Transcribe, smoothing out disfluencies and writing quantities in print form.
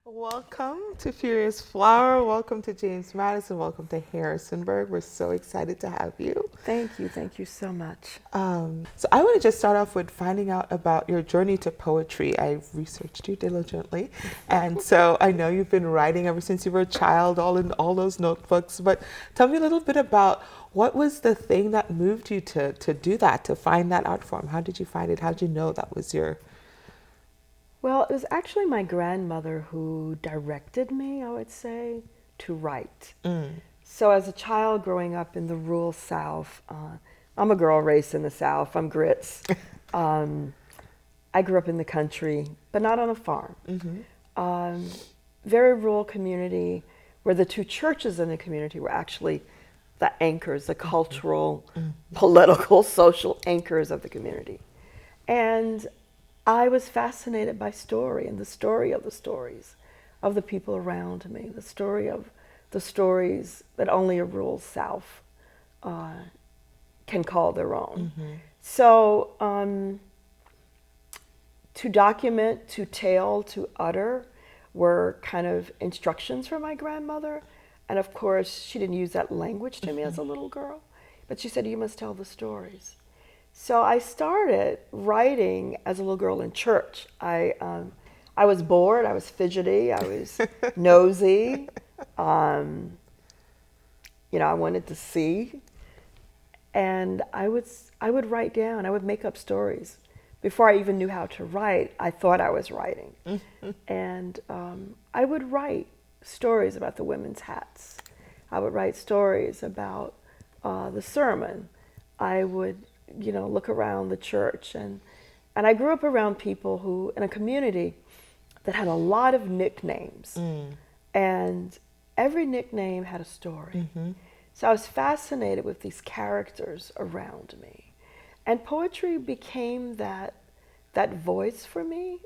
Welcome to Furious Flower. Welcome to James Madison. Welcome to Harrisonburg. We're so excited to have you. Thank you. Thank you so much. So I want to just start off with finding out about your journey to poetry. I've researched you diligently, and so I know you've been writing ever since you were a child, all in all those notebooks. But tell me a little bit about what was the thing that moved you to do that, to find that art form. How did you find it? How did you know that was your? Well, it was actually my grandmother who directed me, I would say, to write. Mm. So, as a child growing up in the rural South, I'm a girl raised in the South, I'm grits. Um, I grew up in the country, but not on a farm. Mm-hmm. Um, Very rural community where the two churches in the community were actually the anchors, the cultural, political, social anchors of the community. And I was fascinated by story and the story of the stories of the people around me, the story of the stories that only a rural South uh, can call their own. Mm-hmm. So, to document, to tell, to utter were kind of instructions from my grandmother. And of course, she didn't use that language to me as a little girl, but she said, "You must tell the stories." So I started writing as a little girl in church. I was bored, I was fidgety, I was nosy. Um, I wanted to see, and I would write down. I would make up stories. Before I even knew how to write, I thought I was writing, and I would write stories about the women's hats. I would write stories about the sermon. I would, look around the church, and I grew up around people who, in a community that had a lot of nicknames, Mm. and every nickname had a story. Mm-hmm. So I was fascinated with these characters around me. And poetry became that voice for me,